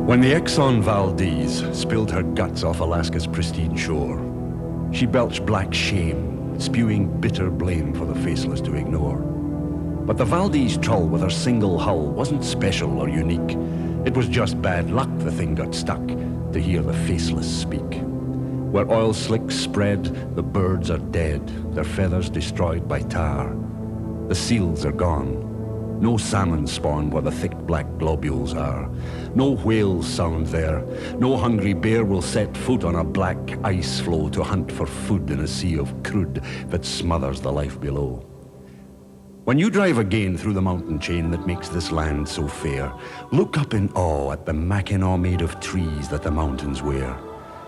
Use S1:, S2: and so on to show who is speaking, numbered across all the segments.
S1: When the Exxon Valdez spilled her guts off Alaska's pristine shore, she belched black shame, spewing bitter blame for the faceless to ignore. But the Valdez trull with her single hull wasn't special or unique. It was just bad luck the thing got stuck to hear the faceless speak. Where oil slicks spread, the birds are dead, their feathers destroyed by tar. The seals are gone. No salmon spawn where the thick black globules are. No whales sound there. No hungry bear will set foot on a black ice floe to hunt for food in a sea of crude that smothers the life below. When you drive again through the mountain chain that makes this land so fair, look up in awe at the Mackinaw made of trees that the mountains wear.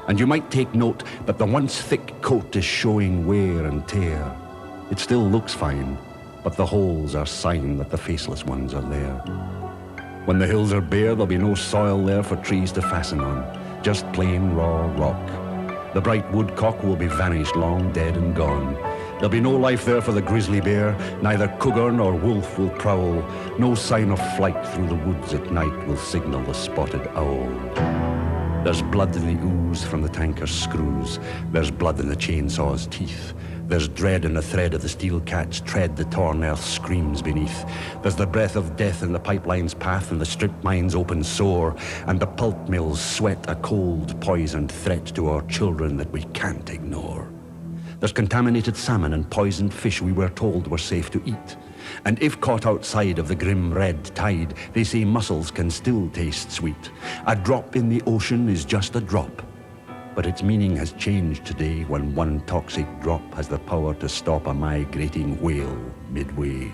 S1: And you might take note that the once thick coat is showing wear and tear. It still looks fine, but the holes are sign that the faceless ones are there. When the hills are bare, there'll be no soil there for trees to fasten on, just plain raw rock. The bright woodcock will be vanished, long dead and gone. There'll be no life there for the grizzly bear, neither cougar nor wolf will prowl. No sign of flight through the woods at night will signal the spotted owl. There's blood in the ooze from the tanker's screws. There's blood in the chainsaw's teeth. There's dread in the thread of the steel cat's tread the torn earth screams beneath. There's the breath of death in the pipeline's path and the strip mine's open sore. And the pulp mills sweat a cold, poisoned threat to our children that we can't ignore. There's contaminated salmon and poisoned fish we were told were safe to eat. And if caught outside of the grim red tide, they say mussels can still taste sweet. A drop in the ocean is just a drop. But its meaning has changed today when one toxic drop has the power to stop a migrating whale midway.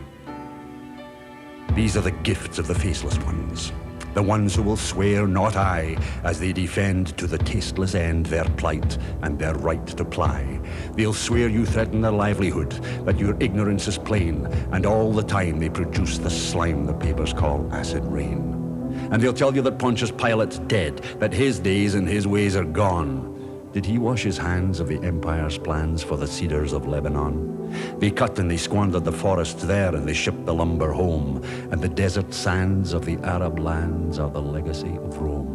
S1: These are the gifts of the faceless ones, the ones who will swear not I, as they defend to the tasteless end their plight and their right to ply. They'll swear you threaten their livelihood, that your ignorance is plain, and all the time they produce the slime the papers call acid rain. And they'll tell you that Pontius Pilate's dead, that his days and his ways are gone. Did he wash his hands of the empire's plans for the cedars of Lebanon? They cut and they squandered the forests there, and they shipped the lumber home, and the desert sands of the Arab lands are the legacy of Rome.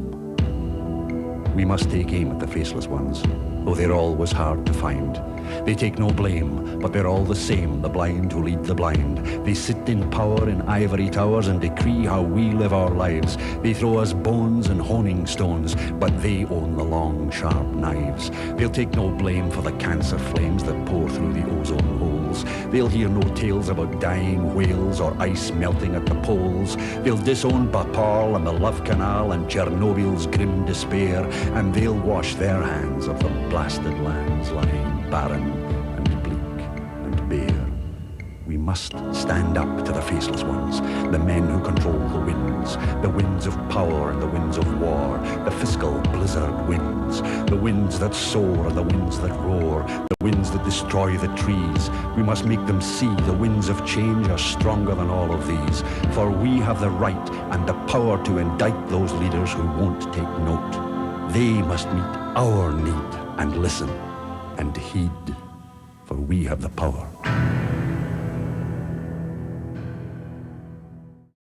S1: We must take aim at the faceless ones, though they're always hard to find. They take no blame, but they're all the same, the blind who lead the blind. They sit in power in ivory towers and decree how we live our lives. They throw us bones and honing stones, but they own the long, sharp knives. They'll take no blame for the cancer flames that pour through the ozone holes. They'll hear no tales about dying whales or ice melting at the poles. They'll disown Bhopal and the Love Canal and Chernobyl's grim despair, and they'll wash their hands of the blasted lands lying barren and bleak and bare. We must stand up to the faceless ones, the men who control the winds of power and the winds of war, the fiscal blizzard winds, the winds that soar and the winds that roar, the winds that destroy the trees. We must make them see the winds of change are stronger than all of these, for we have the right and the power to indict those leaders who won't take note. They must meet our need and listen and heed, for we have the power.